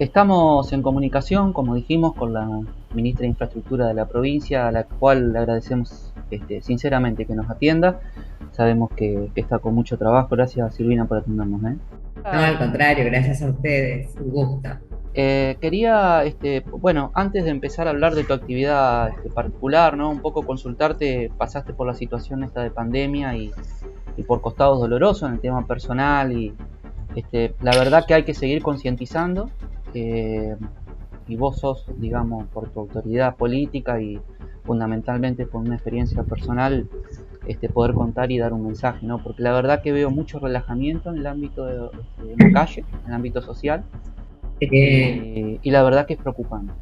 Estamos en comunicación, como dijimos, con la ministra de Infraestructura de la provincia, a la cual le agradecemos sinceramente que nos atienda. Sabemos que está con mucho trabajo. Gracias, Silvina, por atendernos. No, al contrario, gracias a ustedes, un gusto. Quería, bueno, antes de empezar a hablar de tu actividad particular, ¿no? Un poco consultarte, pasaste por la situación esta de pandemia y por costados dolorosos en el tema personal la verdad que hay que seguir concientizando. eh, y vos sos, digamos, por tu autoridad política y fundamentalmente por una experiencia personal, poder contar y dar un mensaje, ¿no? Porque la verdad que veo mucho relajamiento en el ámbito de la calle, en el ámbito social, Eh, y la verdad que es preocupante.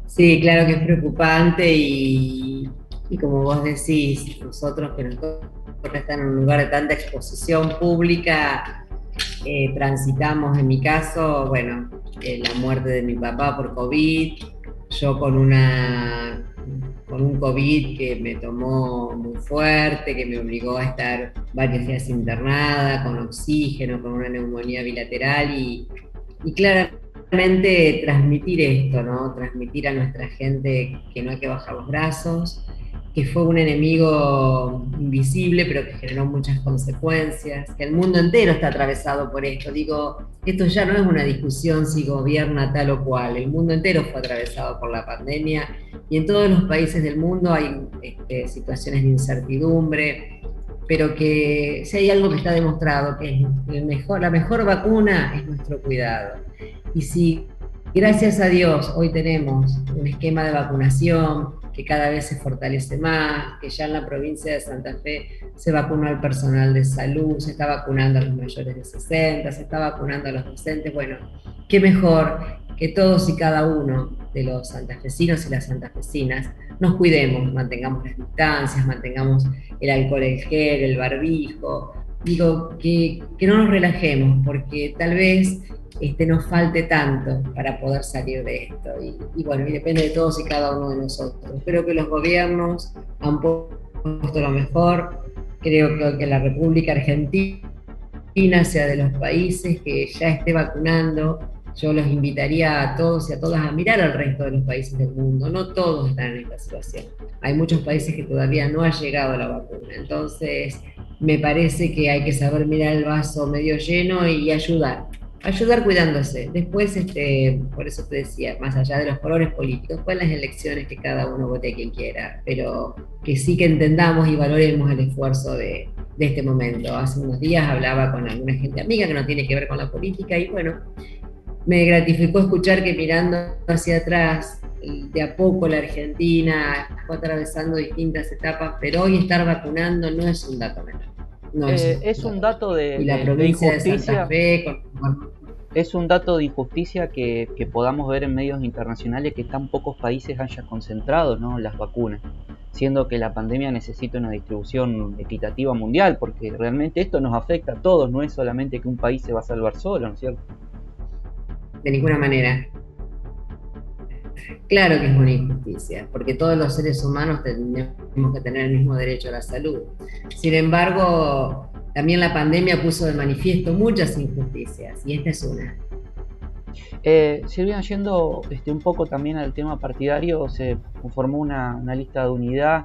sí, claro que es preocupante y como vos decís, nosotros que nos toca estar en un lugar de tanta exposición pública, transitamos, en mi caso, bueno, la muerte de mi papá por COVID, yo con un COVID que me tomó muy fuerte, que me obligó a estar varios días internada, con oxígeno, con una neumonía bilateral y claramente transmitir esto, ¿no? Transmitir a nuestra gente que no hay que bajar los brazos, que fue un enemigo invisible, pero que generó muchas consecuencias, que el mundo entero está atravesado por esto. Digo, esto ya no es una discusión si gobierna tal o cual, el mundo entero fue atravesado por la pandemia y en todos los países del mundo hay situaciones de incertidumbre, pero que si hay algo que está demostrado, que es la mejor vacuna es nuestro cuidado. Y si, gracias a Dios, hoy tenemos un esquema de vacunación que cada vez se fortalece más, que ya en la provincia de Santa Fe se vacunó al personal de salud, se está vacunando a los mayores de 60, se está vacunando a los docentes, bueno, qué mejor que todos y cada uno de los santafesinos y las santafesinas nos cuidemos, mantengamos las distancias, mantengamos el alcohol, el gel, el barbijo. Digo, que no nos relajemos, porque tal vez nos falte tanto para poder salir de esto. Y bueno, y depende de todos y cada uno de nosotros. Creo que los gobiernos han puesto lo mejor. Creo que la República Argentina sea de los países que ya esté vacunando. Yo los invitaría a todos y a todas a mirar al resto de los países del mundo. No todos están en esta situación. Hay muchos países que todavía no ha llegado la vacuna. Entonces, me parece que hay que saber mirar el vaso medio lleno y ayudar cuidándose. Después, por eso te decía, más allá de los colores políticos, pues las elecciones que cada uno vote a quien quiera, pero que sí que entendamos y valoremos el esfuerzo de este momento. Hace unos días hablaba con alguna gente amiga que no tiene que ver con la política y bueno, me gratificó escuchar que mirando hacia atrás, de a poco la Argentina fue atravesando distintas etapas, pero hoy estar vacunando no es un dato menor. No es Es un un dato menor. dato Y la de provincia de Santa injusticia. Fe, Es un dato de injusticia que podamos ver en medios internacionales que tan pocos países hayan concentrado, ¿no?, las vacunas, siendo que la pandemia necesita una distribución equitativa mundial, porque realmente esto nos afecta a todos, no es solamente que un país se va a salvar solo, ¿no es cierto? de ninguna manera. Claro que es una injusticia, porque todos los seres humanos tenemos que tener el mismo derecho a la salud. Sin embargo, también la pandemia puso de manifiesto muchas injusticias, y esta es una. Silvia, yendo un poco también al tema partidario, se formó una lista de unidad.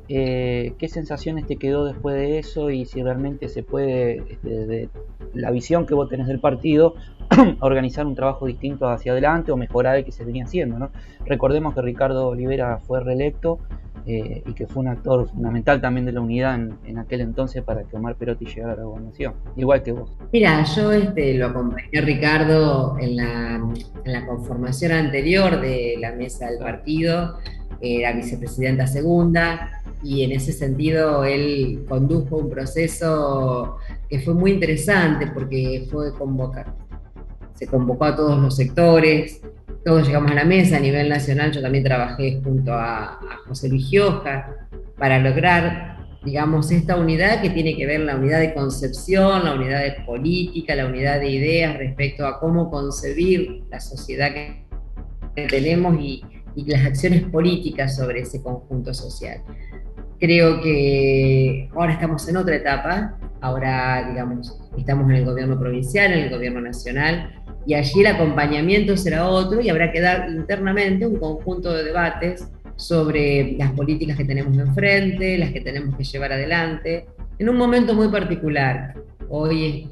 ¿Qué sensaciones te quedó después de eso y si realmente se puede, de la visión que vos tenés del partido, organizar un trabajo distinto hacia adelante o mejorar el que se venía haciendo, ¿no? Recordemos que Ricardo Olivera fue reelecto, y que fue un actor fundamental también de la unidad en aquel entonces para que Omar Perotti llegara a la gobernación, igual que vos. Mira, yo lo acompañé a Ricardo en la conformación anterior de la mesa del Claro. partido, era vicepresidenta segunda, y en ese sentido él condujo un proceso que fue muy interesante porque se convocó a todos los sectores, todos llegamos a la mesa a nivel nacional, yo también trabajé junto a José Luis Gioja para lograr, digamos, esta unidad que tiene que ver la unidad de concepción, la unidad de política, la unidad de ideas respecto a cómo concebir la sociedad que tenemos y las acciones políticas sobre ese conjunto social. Creo que ahora estamos en otra etapa, ahora, digamos, estamos en el gobierno provincial, en el gobierno nacional, Y allí el acompañamiento será otro y habrá que dar internamente un conjunto de debates sobre las políticas que tenemos enfrente, las que tenemos que llevar adelante, en un momento muy particular. Hoy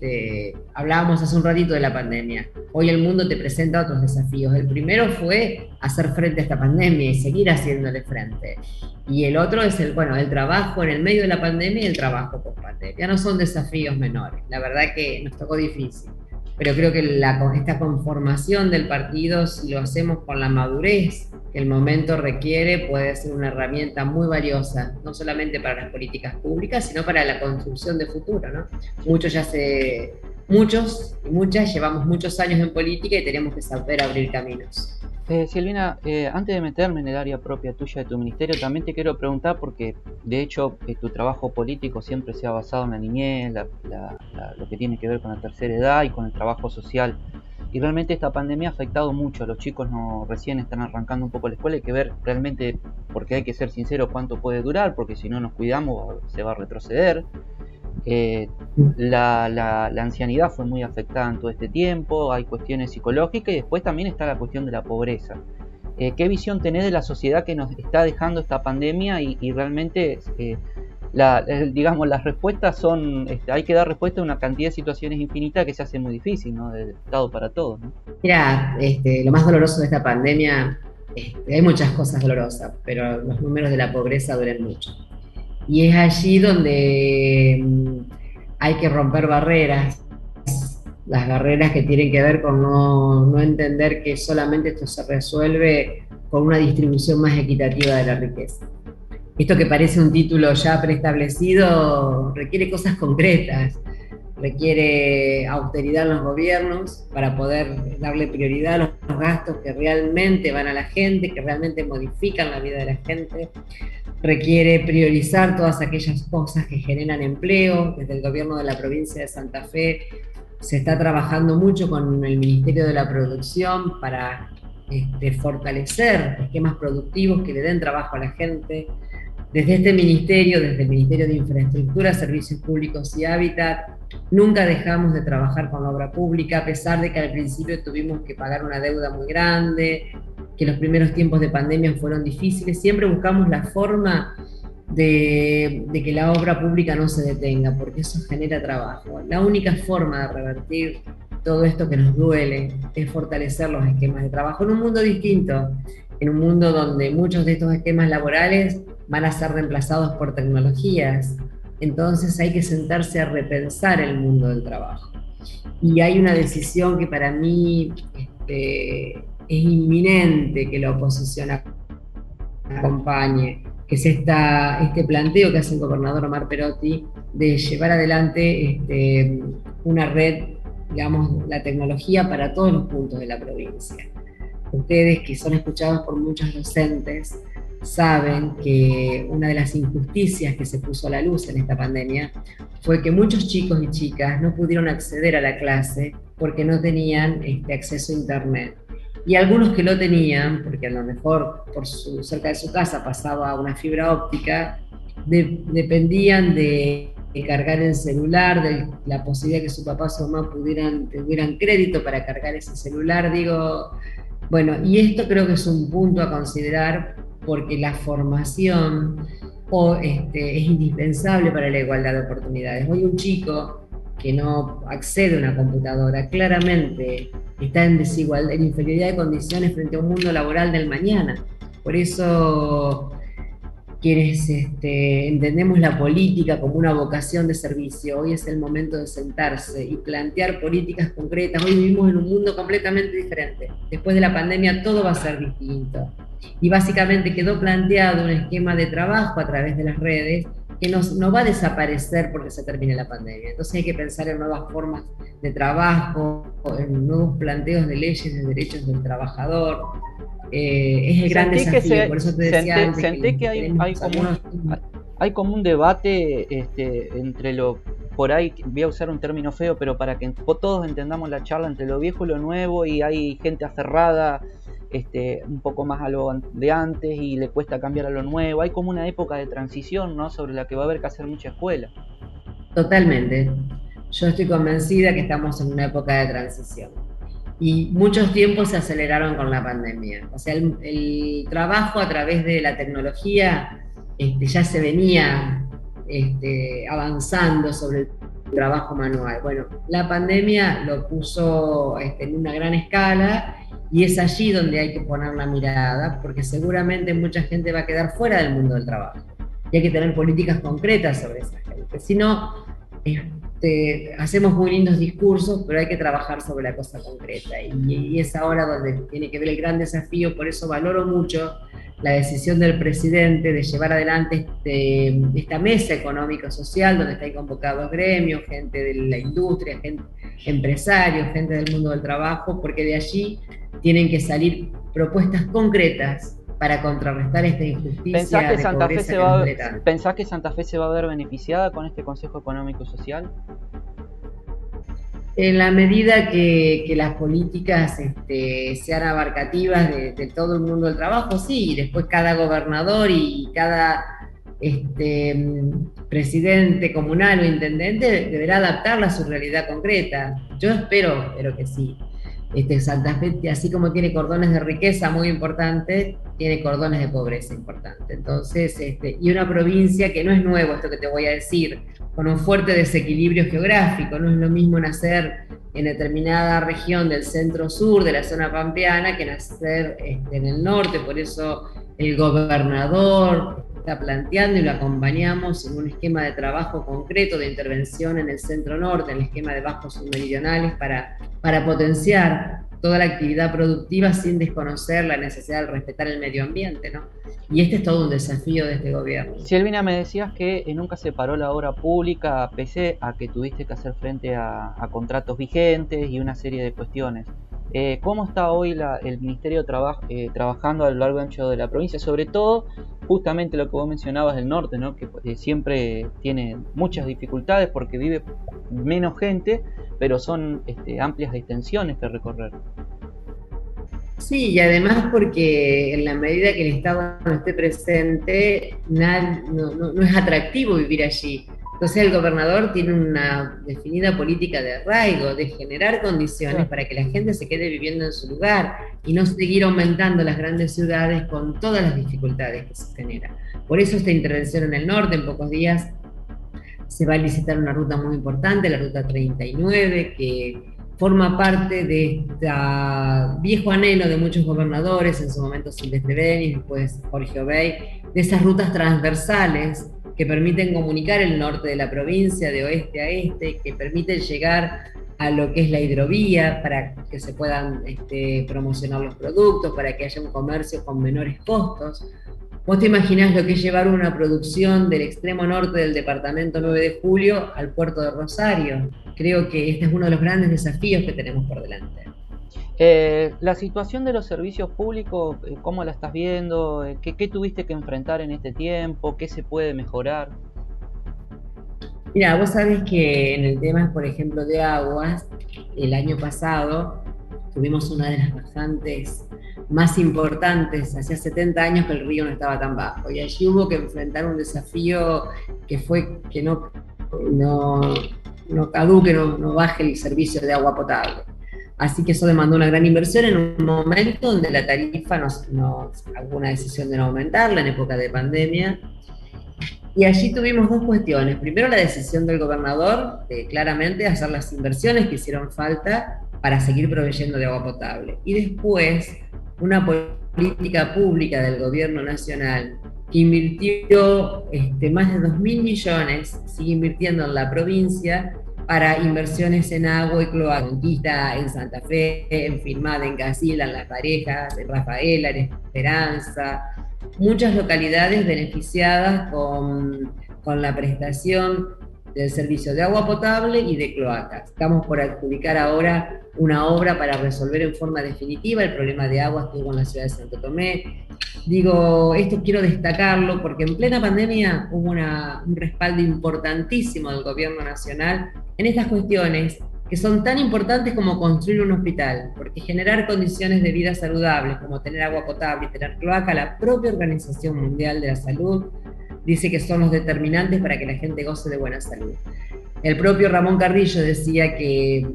hablábamos hace un ratito de la pandemia. Hoy el mundo te presenta otros desafíos. El primero fue hacer frente a esta pandemia y seguir haciéndole frente. Y el otro es el trabajo en el medio de la pandemia y el trabajo post pandemia. No son desafíos menores. La verdad que nos tocó difícil. Pero creo que esta conformación del partido, si lo hacemos con la madurez que el momento requiere, puede ser una herramienta muy valiosa, no solamente para las políticas públicas, sino para la construcción de futuro, ¿no? Muchos y muchas llevamos muchos años en política y tenemos que saber abrir caminos. Silvina, antes de meterme en el área propia tuya de tu ministerio, también te quiero preguntar porque de hecho tu trabajo político siempre se ha basado en la niñez, lo que tiene que ver con la tercera edad y con el trabajo social. Y realmente esta pandemia ha afectado mucho a los chicos, recién están arrancando un poco la escuela, hay que ver realmente, porque hay que ser sincero, cuánto puede durar, porque si no nos cuidamos se va a retroceder. La ancianidad fue muy afectada en todo este tiempo, hay cuestiones psicológicas y después también está la cuestión de la pobreza. ¿Qué visión tenés de la sociedad que nos está dejando esta pandemia y realmente digamos, las respuestas son, hay que dar respuesta a una cantidad de situaciones infinitas que se hace muy difícil, ¿no? Del Estado para todos, ¿no? Mira, lo más doloroso de esta pandemia, hay muchas cosas dolorosas, pero los números de la pobreza duelen mucho. Y es allí donde hay que romper barreras, las barreras que tienen que ver con no entender que solamente esto se resuelve con una distribución más equitativa de la riqueza. Esto que parece un título ya preestablecido requiere cosas concretas, requiere austeridad en los gobiernos para poder darle prioridad a los gastos que realmente van a la gente, que realmente modifican la vida de la gente, requiere priorizar todas aquellas cosas que generan empleo. Desde el gobierno de la provincia de Santa Fe se está trabajando mucho con el Ministerio de la Producción para fortalecer esquemas productivos que le den trabajo a la gente. Desde este ministerio, desde el Ministerio de Infraestructura, Servicios Públicos y Hábitat, nunca dejamos de trabajar con la obra pública, a pesar de que al principio tuvimos que pagar una deuda muy grande, que los primeros tiempos de pandemia fueron difíciles. Siempre buscamos la forma de que la obra pública no se detenga, porque eso genera trabajo. La única forma de revertir todo esto que nos duele es fortalecer los esquemas de trabajo en un mundo distinto, en un mundo donde muchos de estos esquemas laborales van a ser reemplazados por tecnologías. Entonces hay que sentarse a repensar el mundo del trabajo. Y hay una decisión que para mí es inminente que la oposición acompañe, que es este planteo que hace el gobernador Omar Perotti de llevar adelante una red, digamos, la tecnología para todos los puntos de la provincia. Ustedes, que son escuchados por muchos docentes, saben que una de las injusticias que se puso a la luz en esta pandemia fue que muchos chicos y chicas no pudieron acceder a la clase porque no tenían acceso a internet. Y algunos que lo tenían, porque a lo mejor cerca de su casa pasaba una fibra óptica, dependían de cargar el celular, de la posibilidad que su papá o su mamá tuvieran crédito para cargar ese celular. Bueno, y esto creo que es un punto a considerar, porque la formación es indispensable para la igualdad de oportunidades. Hoy un chico que no accede a una computadora claramente está en desigualdad, en inferioridad de condiciones frente a un mundo laboral del mañana. Por eso quienes entendemos la política como una vocación de servicio, hoy es el momento de sentarse y plantear políticas concretas. Hoy vivimos en un mundo completamente diferente. Después de la pandemia todo va a ser distinto. Y básicamente quedó planteado un esquema de trabajo a través de las redes que no va a desaparecer porque se termine la pandemia. Entonces hay que pensar en nuevas formas de trabajo, en nuevos planteos de leyes de derechos del trabajador. Es el gran desafío, por eso te decía antes que hay como un debate entre lo, por ahí voy a usar un término feo, pero para que todos entendamos la charla entre lo viejo y lo nuevo, y hay gente aferrada un poco más a lo de antes y le cuesta cambiar a lo nuevo. Hay como una época de transición, ¿no?, sobre la que va a haber que hacer mucha escuela. Totalmente. Yo estoy convencida que estamos en una época de transición. y muchos tiempos se aceleraron con la pandemia. O sea, el trabajo a través de la tecnología ya se venía avanzando sobre el trabajo manual. Bueno, la pandemia lo puso en una gran escala y es allí donde hay que poner la mirada, porque seguramente mucha gente va a quedar fuera del mundo del trabajo. Y hay que tener políticas concretas sobre esa gente. Si no, hacemos muy lindos discursos, pero hay que trabajar sobre la cosa concreta. Y es ahora donde tiene que ver el gran desafío, por eso valoro mucho la decisión del presidente de llevar adelante esta mesa económico-social, donde están convocados gremios, gente de la industria, empresarios, gente del mundo del trabajo, porque de allí tienen que salir propuestas concretas para contrarrestar esta injusticia de pobreza que nos duele tanto. ¿Pensás que Santa Fe se va a ver beneficiada con este Consejo Económico y Social? En la medida que las políticas sean abarcativas de todo el mundo del trabajo, sí, y después cada gobernador y cada presidente comunal o intendente deberá adaptarla a su realidad concreta. Yo espero que sí. Santa Fe, así como tiene cordones de riqueza muy importantes, tiene cordones de pobreza importantes. Entonces, y una provincia que no es nuevo esto que te voy a decir, con un fuerte desequilibrio geográfico. No es lo mismo nacer en determinada región del centro-sur, de la zona pampeana, que nacer en el norte. Por eso el gobernador está planteando y lo acompañamos en un esquema de trabajo concreto de intervención en el centro-norte, en el esquema de bajos submeridionales, para potenciar toda la actividad productiva sin desconocer la necesidad de respetar el medio ambiente, ¿no? Y este es todo un desafío de este gobierno. Silvina, me decías que nunca se paró la obra pública, pese a que tuviste que hacer frente a contratos vigentes y una serie de cuestiones. ¿Cómo está hoy el Ministerio trabajando a lo largo y ancho de la provincia? Sobre todo, justamente lo que vos mencionabas del norte, ¿no? Que siempre tiene muchas dificultades porque vive menos gente, pero son amplias extensiones que recorrer. Sí, y además porque en la medida que el Estado no esté presente, no es atractivo vivir allí. Entonces el gobernador tiene una definida política de arraigo, de generar condiciones para que la gente se quede viviendo en su lugar y no seguir aumentando las grandes ciudades con todas las dificultades que se generan. Por eso esta intervención en el norte, en pocos días se va a licitar una ruta muy importante, la ruta 39, que forma parte de este viejo anhelo de muchos gobernadores, en su momento Silvestre Denis, después Jorge Obey, de esas rutas transversales que permiten comunicar el norte de la provincia de oeste a este, que permiten llegar a lo que es la hidrovía para que se puedan promocionar los productos, para que haya un comercio con menores costos. ¿Vos te imaginás lo que es llevar una producción del extremo norte del departamento 9 de Julio al puerto de Rosario? Creo que este es uno de los grandes desafíos que tenemos por delante. La situación de los servicios públicos, ¿cómo la estás viendo? ¿Qué tuviste que enfrentar en este tiempo? ¿Qué se puede mejorar? Mira, vos sabés que en el tema, por ejemplo, de aguas, el año pasado tuvimos una de las bajantes más importantes, hacía 70 años que el río no estaba tan bajo, y allí hubo que enfrentar un desafío que fue que no caduque, no baje el servicio de agua potable. Así que eso demandó una gran inversión en un momento donde la tarifa hubo una decisión de no aumentarla en época de pandemia. Y allí tuvimos dos cuestiones. Primero, la decisión del gobernador de claramente hacer las inversiones que hicieron falta para seguir proveyendo de agua potable. Y después, una política pública del gobierno nacional que invirtió más de 2.000 millones, sigue invirtiendo en la provincia, para inversiones en agua y cloaca. Conquista en Santa Fe, en Firmada, en Casilda, en Las Parejas, en Rafaela, en Esperanza. Muchas localidades beneficiadas con la prestación del servicio de agua potable y de cloacas. Estamos por adjudicar ahora una obra para resolver en forma definitiva el problema de aguas que hubo en la ciudad de Santo Tomé. Digo, esto quiero destacarlo porque en plena pandemia hubo un respaldo importantísimo del gobierno nacional en estas cuestiones que son tan importantes como construir un hospital, porque generar condiciones de vida saludables, como tener agua potable y tener cloaca, la propia Organización Mundial de la Salud dice que son los determinantes para que la gente goce de buena salud. El propio Ramón Carrillo decía que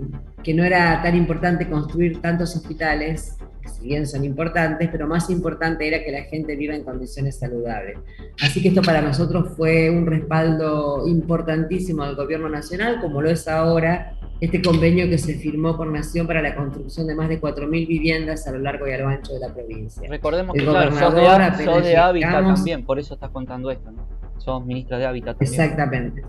que no era tan importante construir tantos hospitales, que si bien son importantes, pero más importante era que la gente viva en condiciones saludables. Así que esto para nosotros fue un respaldo importantísimo del gobierno nacional, como lo es ahora este convenio que se firmó por Nación para la construcción de más de 4.000 viviendas a lo largo y a lo ancho de la provincia. Recordemos El que, claro, gobernador, sos apenas de Hábitat llegamos, también, por eso estás contando esto, ¿no? Sos ministra de Hábitat también. exactamente.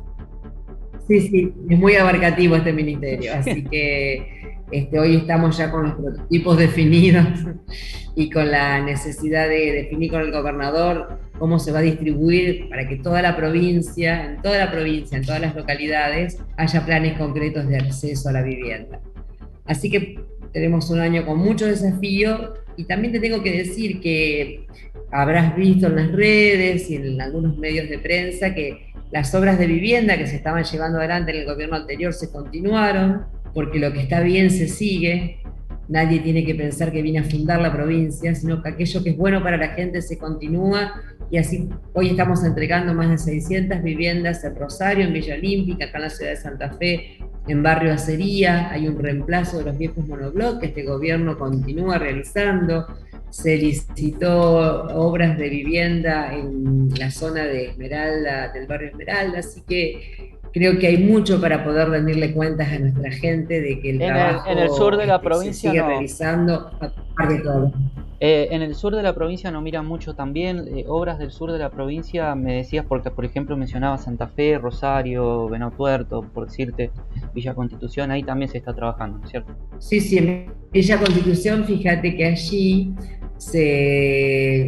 Sí, sí, es muy abarcativo este ministerio, así que hoy estamos ya con los prototipos definidos y con la necesidad de definir con el gobernador cómo se va a distribuir para que toda la provincia, en todas las localidades, haya planes concretos de acceso a la vivienda. Así que tenemos un año con mucho desafío y también te tengo que decir que habrás visto en las redes y en algunos medios de prensa que las obras de vivienda que se estaban llevando adelante en el gobierno anterior se continuaron, porque lo que está bien se sigue. Nadie tiene que pensar que viene a fundar la provincia, sino que aquello que es bueno para la gente se continúa, y así hoy estamos entregando más de 600 viviendas en Rosario, en Villa Olímpica, acá en la ciudad de Santa Fe, en Barrio Acería. Hay un reemplazo de los viejos monoblocks que este gobierno continúa realizando. Se licitó obras de vivienda en la zona de Esmeralda, del barrio Esmeralda, así que creo que hay mucho para poder rendirle cuentas a nuestra gente de que el En el sur trabajo de la se provincia sigue no. realizando a pesar de todo. En el sur de la provincia no miran mucho también obras del sur de la provincia, me decías, porque por ejemplo mencionaba Santa Fe, Rosario, Venado Tuerto, por decirte, Villa Constitución, ahí también se está trabajando, ¿no es cierto? Sí, sí, en Villa Constitución, fíjate que allí,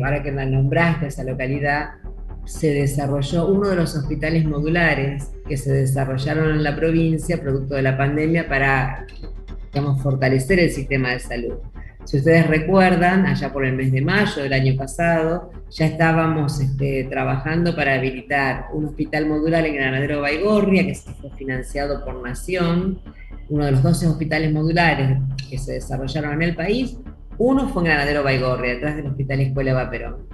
ahora que la nombraste, esa localidad, se desarrolló uno de los hospitales modulares que se desarrollaron en la provincia producto de la pandemia para, digamos, fortalecer el sistema de salud. Si ustedes recuerdan, allá por el mes de mayo del año pasado, ya estábamos trabajando para habilitar un hospital modular en Granadero Baigorria, que se fue financiado por Nación, uno de los 12 hospitales modulares que se desarrollaron en el país. Uno fue en Granadero Baigorria, detrás del Hospital Escuela Eva Perón,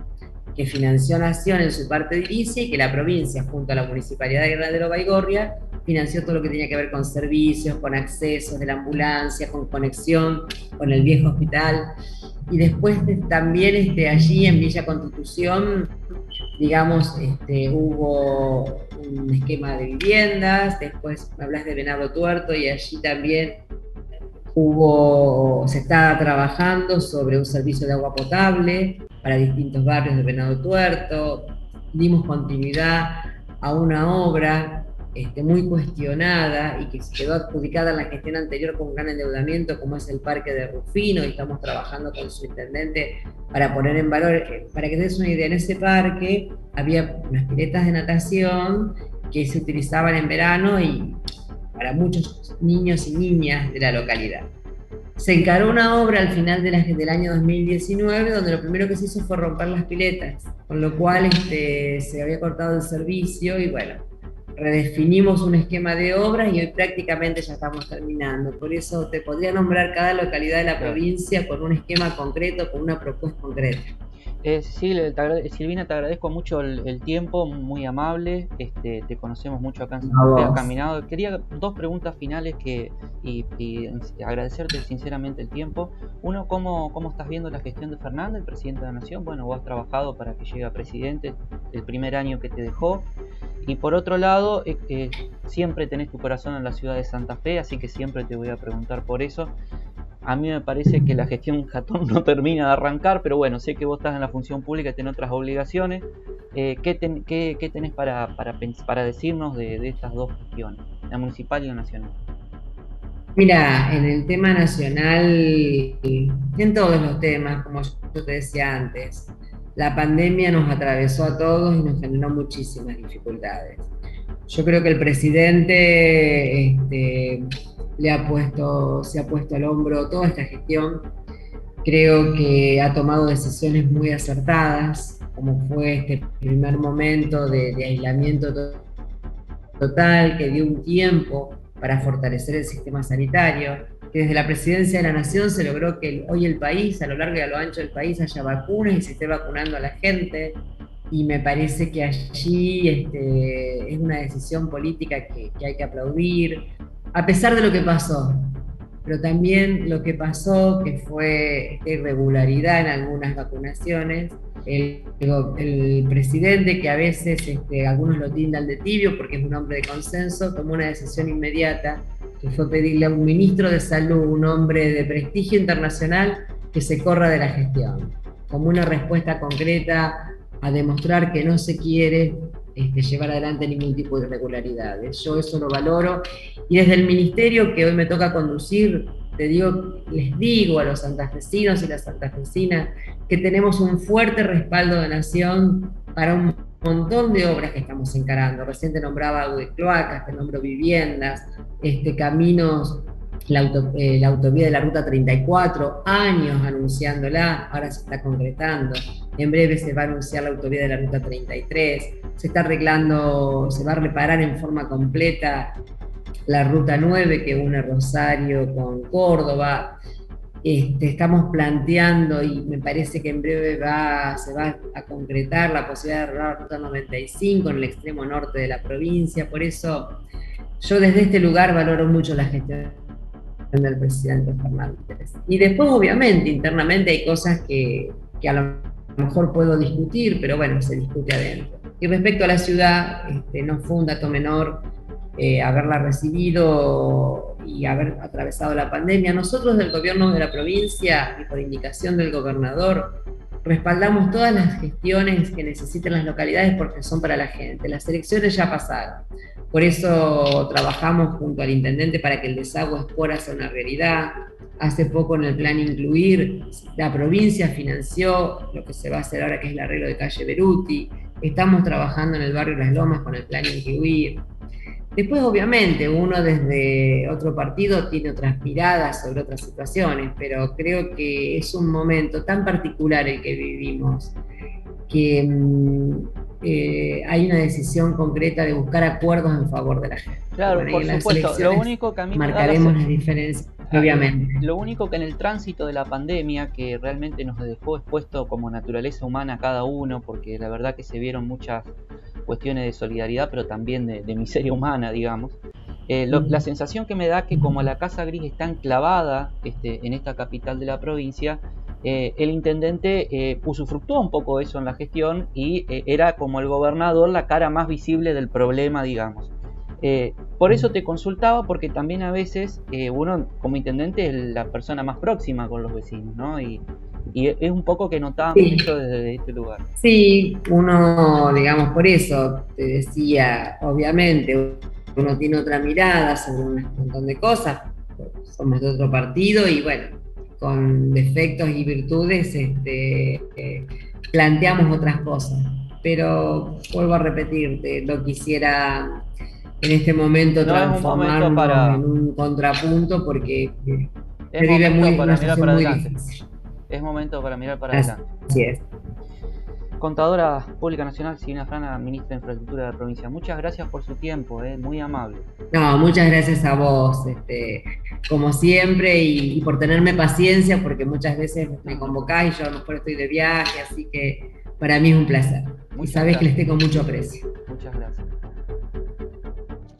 que financió Nación en su parte edilicia y que la provincia, junto a la Municipalidad de Granadero Baigorria, financió todo lo que tenía que ver con servicios, con accesos de la ambulancia, con conexión con el viejo hospital. Y después también allí en Villa Constitución, digamos, hubo un esquema de viviendas. Después me hablas de Venado Tuerto y allí también se está trabajando sobre un servicio de agua potable para distintos barrios de Venado Tuerto. Dimos continuidad a una obra muy cuestionada y que se quedó adjudicada en la gestión anterior con un gran endeudamiento, como es el Parque de Rufino, y estamos trabajando con su intendente para poner en valor, para que te des una idea, en ese parque había unas piletas de natación que se utilizaban en verano y para muchos niños y niñas de la localidad. Se encaró una obra al final del año 2019 donde lo primero que se hizo fue romper las piletas, con lo cual se había cortado el servicio y bueno, redefinimos un esquema de obras y hoy prácticamente ya estamos terminando. Por eso te podría nombrar cada localidad de la provincia con un esquema concreto, con una propuesta concreta. Silvina, te agradezco mucho el tiempo, muy amable, te conocemos mucho acá en Santa Fe, has caminado. Quería dos preguntas finales y agradecerte sinceramente el tiempo. Uno, ¿cómo estás viendo la gestión de Fernández, el presidente de la Nación? Bueno, vos has trabajado para que llegue a presidente el primer año que te dejó. Y por otro lado, siempre tenés tu corazón en la ciudad de Santa Fe, así que siempre te voy a preguntar por eso. A mí me parece que la gestión Jatón no termina de arrancar, pero bueno, sé que vos estás en la función pública y tenés otras obligaciones. ¿Qué tenés para decirnos de estas dos gestiones, la municipal y la nacional? Mira, en el tema nacional, en todos los temas, como yo te decía antes, la pandemia nos atravesó a todos y nos generó muchísimas dificultades. Yo creo que el presidente se ha puesto al hombro toda esta gestión. Creo que ha tomado decisiones muy acertadas, como fue este primer momento de aislamiento total, que dio un tiempo para fortalecer el sistema sanitario, que desde la Presidencia de la Nación se logró que hoy el país, a lo largo y a lo ancho del país, haya vacunas y se esté vacunando a la gente. Y me parece que allí es una decisión política que hay que aplaudir, a pesar de lo que pasó. pero también lo que pasó, que fue esta irregularidad en algunas vacunaciones. El presidente, que a veces algunos lo tildan de tibio porque es un hombre de consenso, tomó una decisión inmediata, que fue pedirle a un ministro de salud, un hombre de prestigio internacional, que se corra de la gestión, como una respuesta concreta a demostrar que no se quiere llevar adelante ningún tipo de irregularidades. Yo eso lo valoro, y desde el ministerio que hoy me toca conducir, les digo a los santafesinos y las santafesinas que tenemos un fuerte respaldo de nación para un montón de obras que estamos encarando. Recién te nombraba agua de cloacas, te nombro viviendas, caminos, la autovía de la Ruta 34, años anunciándola, ahora se está concretando. En breve se va a anunciar la autovía de la Ruta 33, se está arreglando, se va a reparar en forma completa la Ruta 9 que une Rosario con Córdoba. Estamos planteando, y me parece que en breve se va a concretar la posibilidad de la Ruta 95 en el extremo norte de la provincia. Por eso yo desde este lugar valoro mucho la gestión del presidente Fernández. Y después, obviamente, internamente hay cosas que a lo mejor puedo discutir, pero bueno, se discute adentro. Y respecto a la ciudad, no fue un dato menor haberla recibido y haber atravesado la pandemia. Nosotros del gobierno de la provincia, y por indicación del gobernador, respaldamos todas las gestiones que necesiten las localidades porque son para la gente. Las elecciones ya pasaron. Por eso trabajamos junto al intendente para que el desagüe Espora sea una realidad. Hace poco en el plan Incluir, la provincia financió lo que se va a hacer ahora, que es el arreglo de calle Beruti. Estamos trabajando en el barrio Las Lomas con el plan Incluir. Después, obviamente, uno desde otro partido tiene otras miradas sobre otras situaciones, pero creo que es un momento tan particular el que vivimos, que hay una decisión concreta de buscar acuerdos en favor de la gente. Claro, bueno, por supuesto. Lo único que a mí marcaremos las diferencias, obviamente. Lo único que en el tránsito de la pandemia, que realmente nos dejó expuesto como naturaleza humana cada uno, porque la verdad que se vieron muchas cuestiones de solidaridad, pero también de miseria humana, digamos. La sensación que me da que como la Casa Gris está enclavada en esta capital de la provincia, el intendente usufructuó un poco eso en la gestión y era como el gobernador la cara más visible del problema, digamos. Por eso te consultaba, porque también a veces uno como intendente es la persona más próxima con los vecinos, ¿no? Y es un poco que notábamos esto desde este lugar. Sí, uno, digamos, por eso te decía, obviamente, uno tiene otra mirada sobre un montón de cosas, somos de otro partido y bueno, con defectos y virtudes planteamos otras cosas. Pero vuelvo a repetirte, no quisiera en este momento transformarnos en un contrapunto porque se vive una situación muy difícil. Es momento para mirar para adelante. Así es. Contadora Pública Nacional Silvina Frana, ministra de Infraestructura de la provincia, muchas gracias por su tiempo, muy amable. No, muchas gracias a vos, como siempre, y por tenerme paciencia, porque muchas veces me convocás y yo a lo mejor estoy de viaje, así que para mí es un placer. Y sabés que les tengo mucho aprecio. Muchas gracias.